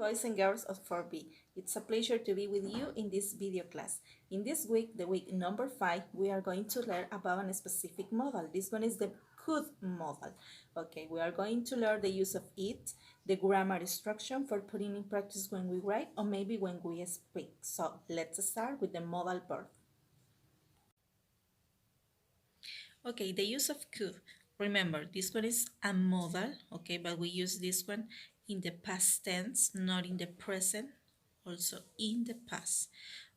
boys and girls of 4B. It's a pleasure to be with you in this video class. In this week, the week number 5, we are going to learn about a specific modal. This one is the could modal. Okay, we are going to learn the use of it, the grammar structure for putting in practice when we write or maybe when we speak. So let's start with the modal verb. Okay, the use of could. Remember, this one is a modal, okay, but we use this one in the past tense, not in the present, also in the past.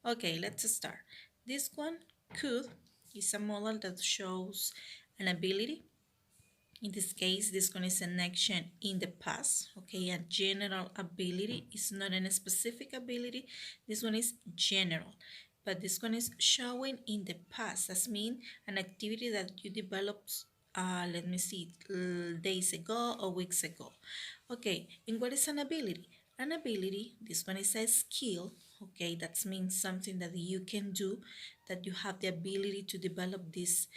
Okay, let's start. This one, could, is a modal that shows an ability. In this case, this one is an action in the past, okay, a general ability is not a specific ability. This one is general, but this one is showing in the past. That means an activity that you developed, let me see, days ago or weeks ago. Okay, and what is an ability? An ability, this one is a skill, okay, that means something that you can do, that you have the ability to develop this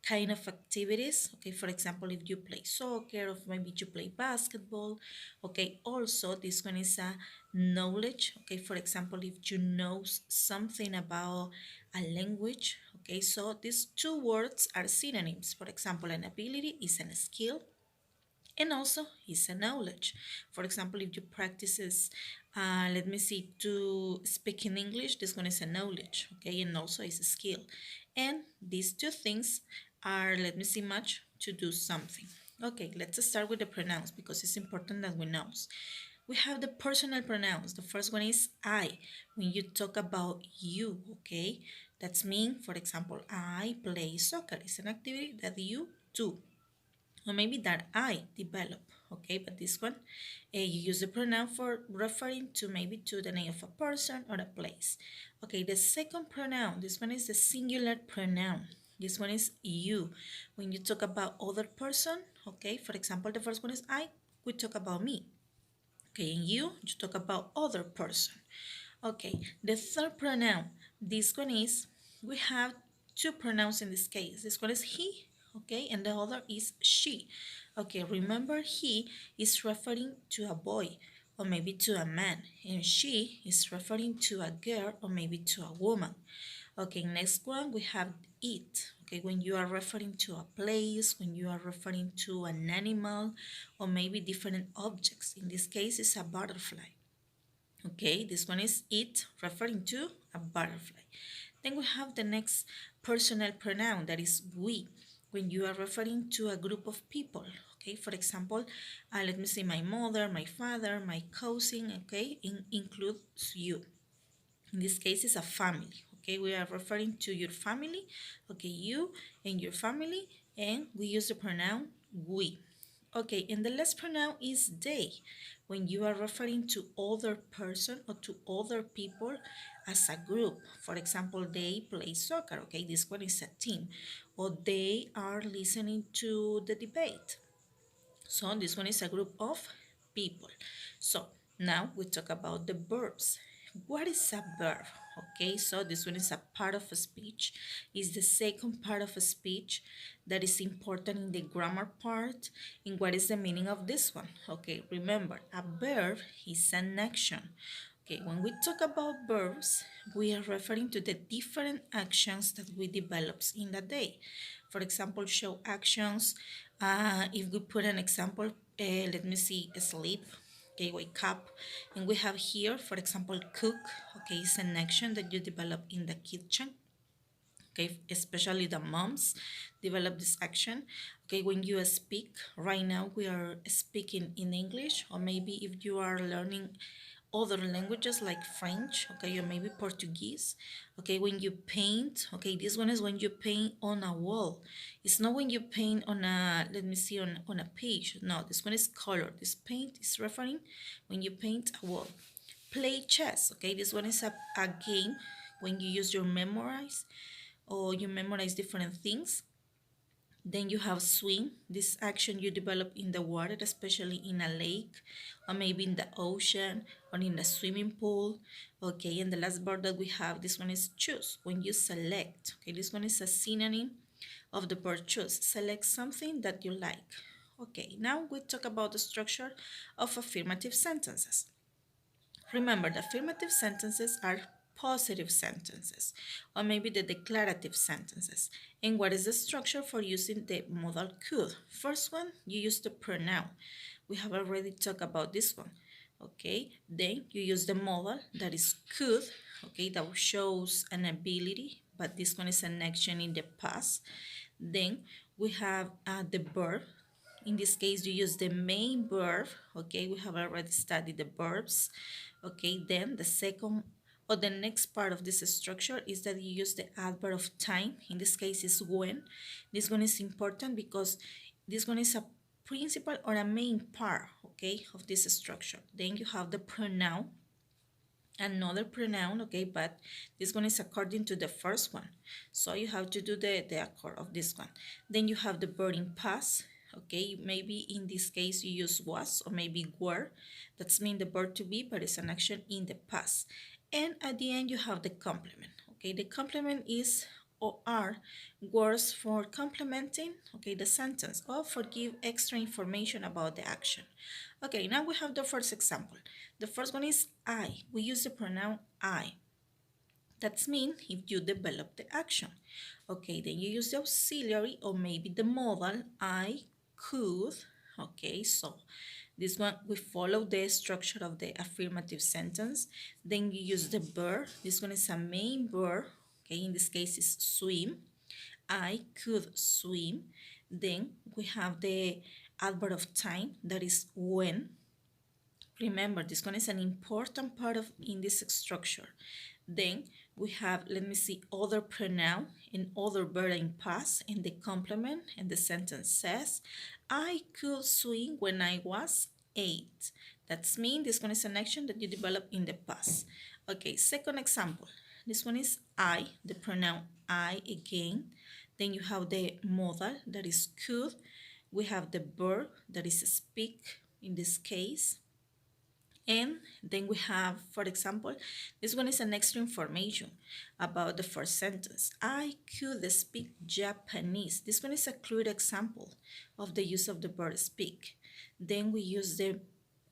kind of activities. Okay, for example, if you play soccer or maybe you play basketball. Okay, also this one is a knowledge. Okay, for example, if you know something about a language. Okay, so these two words are synonyms. For example, an ability is a skill and also is a knowledge. For example, if you practices, let me see, to speak in English, this one is a knowledge, okay, and also is a skill. And these two things are, let me see, much to do something. Okay, let's start with the pronouns because it's important that we know. We have the personal pronouns. The first one is I. When you talk about you, okay, that's mean, for example, I play soccer. It's an activity that you do or maybe that I develop, okay, but this one, you use the pronoun for referring to maybe to the name of a person or a place. Okay, the second pronoun, this one is the singular pronoun. This one is you. When you talk about other person, okay, for example, the first one is I, we talk about me. Okay, and you talk about other person. Okay, the third pronoun, this one is, we have two pronouns in this case. This one is he, okay, and the other is she. Okay, remember he is referring to a boy or maybe to a man, and she is referring to a girl or maybe to a woman. Okay, next one we have it. Okay, when you are referring to a place, when you are referring to an animal or maybe different objects. In this case, it's a butterfly. Okay, this one is it, referring to a butterfly. Then we have the next personal pronoun, that is we, when you are referring to a group of people. Okay, for example, let me say my mother, my father, my cousin, okay, includes you. In this case, it's a family. Okay, we are referring to your family, okay, you and your family, and we use the pronoun we. Okay, and the last pronoun is they, when you are referring to other person or to other people as a group. For example, they play soccer, okay, this one is a team, or they are listening to the debate. So this one is a group of people. So now we talk about the verbs. What is a verb? Okay, so this one is a part of a speech. Is the second part of a speech that is important in the grammar part. And what is the meaning of this one? Okay, remember, a verb is an action. Okay, when we talk about verbs, we are referring to the different actions that we develop in the day. For example, show actions. If we put an example, let me see, sleep, okay, wake up. And we have here, for example, cook, okay, it's an action that you develop in the kitchen. Okay, especially the moms develop this action. Okay, when you speak, right now we are speaking in English, or maybe if you are learning other languages like French, okay, or maybe Portuguese. Okay, when you paint, okay, this one is when you paint on a wall. It's not when you paint on a, let me see, on a page. No, this one is color. This paint is referring when you paint a wall. Play chess, okay, this one is a game when you use your memorize or you memorize different things. Then you have swim, this action you develop in the water, especially in a lake or maybe in the ocean or in the swimming pool. Okay, and the last word that we have, this one is choose, when you select. Okay, this one is a synonym of the word choose. Select something that you like. Okay, now we talk about the structure of affirmative sentences. Remember, the affirmative sentences are positive sentences, or maybe the declarative sentences. And what is the structure for using the modal could? First one, you use the pronoun. We have already talked about this one. Okay, then you use the modal, that is could, okay, that shows an ability, but this one is an action in the past. Then we have the verb. In this case, you use the main verb. Okay, we have already studied the verbs. Okay, then the second or the next part of this structure is that you use the adverb of time. In this case, is when. This one is important because this one is a principal or a main part, okay, of this structure. Then you have the pronoun, another pronoun, okay, but this one is according to the first one, so you have to do the accord of this one. Then you have the verb in past, okay, maybe in this case you use was or maybe were. That's mean the verb to be, but it's an action in the past. And at the end you have the complement. Okay, the complement is or are words for complementing, okay, the sentence or for give extra information about the action. Okay, now we have the first example. The first one is I. We use the pronoun I. That's mean if you develop the action. Okay, then you use the auxiliary or maybe the modal I could. Okay, so this one we follow the structure of the affirmative sentence. Then you use the verb. This one is a main verb. Okay, in this case is swim. I could swim. Then we have the adverb of time, that is when. Remember, this one is an important part of in this structure. Then we have, let me see, other pronoun and other verb in past and the complement, and the sentence says, I could swim when I was 8. That's mean this one is an action that you develop in the past. Okay, second example. This one is I, the pronoun I again. Then you have the modal, that is could. We have the verb, that is speak in this case. And then we have, for example, this one is an extra information about the first sentence. I could speak Japanese. This one is a clear example of the use of the verb speak. Then we use the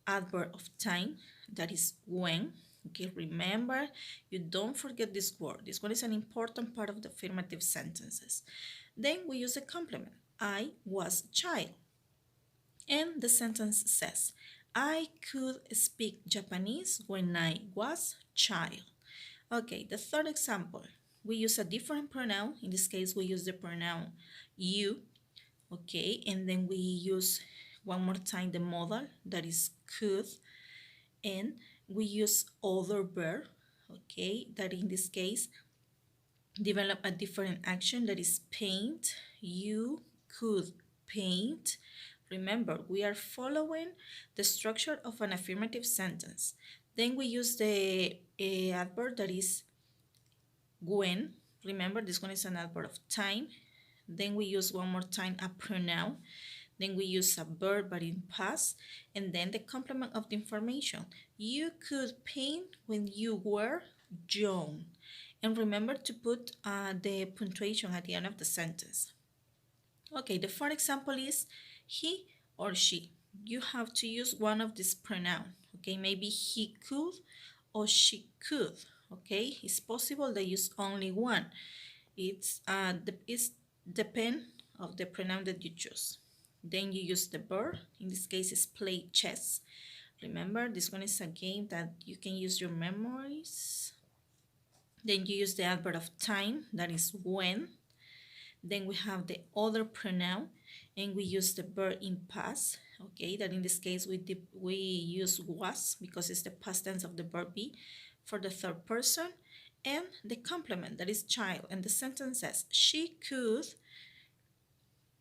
adverb of time, that is when. Okay, remember, you don't forget this word. This one is an important part of the affirmative sentences. Then we use a complement. I was a child. And the sentence says, I could speak Japanese when I was child. Okay, the third example, we use a different pronoun. In this case, we use the pronoun you. Okay, and then we use one more time the modal, that is could. And we use other verb, okay, that in this case develop a different action, that is paint. You could paint. Remember, we are following the structure of an affirmative sentence. Then we use the adverb, that is when. Remember, this one is an adverb of time. Then we use one more time a pronoun. Then we use a verb, but in past. And then the complement of the information. You could paint when you were young. And remember to put the punctuation at the end of the sentence. Okay, the fourth example is he or she. You have to use one of these pronouns. Okay, maybe he could or she could. Okay, it's possible they use only one. It's depend of the pronoun that you choose. Then you use the verb. In this case, is play chess. Remember, this one is a game that you can use your memories. Then you use the adverb of time, that is when. Then we have the other pronoun, and we use the verb in past, okay, that in this case we use was because it's the past tense of the verb be for the third person, and the complement, that is child, and the sentence says, she could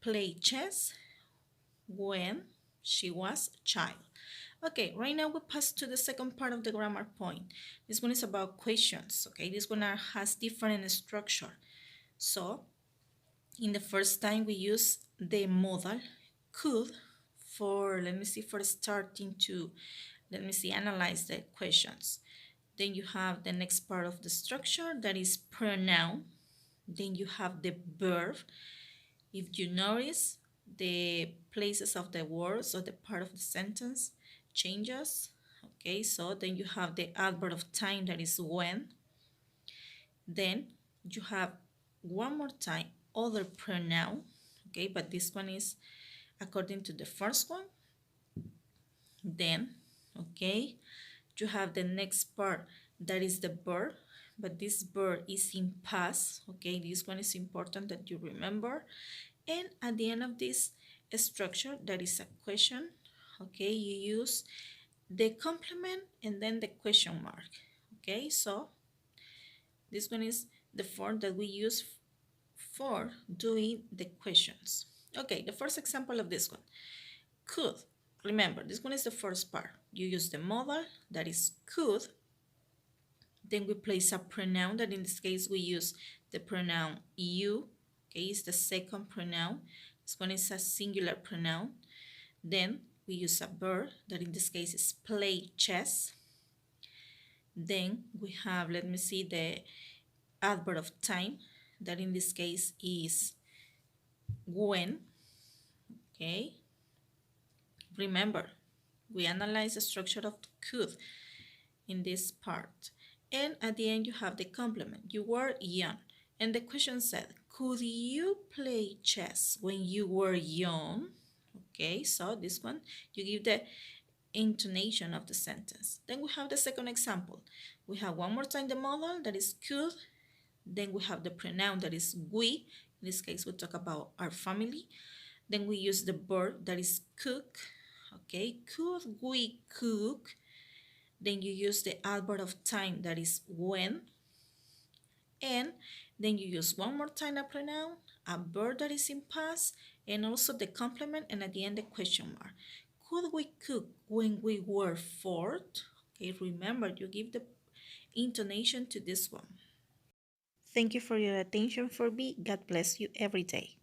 play chess when she was a child. Okay, right now we pass to the second part of the grammar point. This one is about questions, okay? This one has different structure. So, in the first time we use the modal could for, let me see, for starting to, let me see, analyze the questions. Then you have the next part of the structure, that is pronoun. Then you have the verb. If you notice, the places of the words or the part of the sentence changes, Okay, so then you have the adverb of time, that is when. Then you have one more time other pronoun, okay, but this one is according to the first one. Then, okay, you have the next part, that is the verb, but this verb is in past, okay, this one is important that you remember. And at the end of this structure, that is a question, okay, you use the complement and then the question mark, okay. So this one is the form that we use for doing the questions. Okay, the first example of this one, could. Remember, this one is the first part. You use the modal, that is could. Then we place a pronoun, that in this case we use the pronoun you. Okay, it's the second pronoun. This one is a singular pronoun. Then we use a verb, that in this case is play chess. Then we have, let me see, the adverb of time, that in this case is when. Okay, remember, we analyze the structure of could in this part. And at the end, you have the complement. You were young. And the question said, could you play chess when you were young? Okay, so this one, you give the intonation of the sentence. Then we have the second example. We have one more time the modal, that is could. Then we have the pronoun, that is we. In this case, we talk about our family. Then we use the verb, that is cook. Okay, could we cook? Then you use the adverb of time, that is when. And then you use one more time a pronoun, a verb that is in past, and also the complement, and at the end the question mark. Could we cook when we were 4? Okay, remember, you give the intonation to this one. Thank you for your attention, for me. God bless you every day.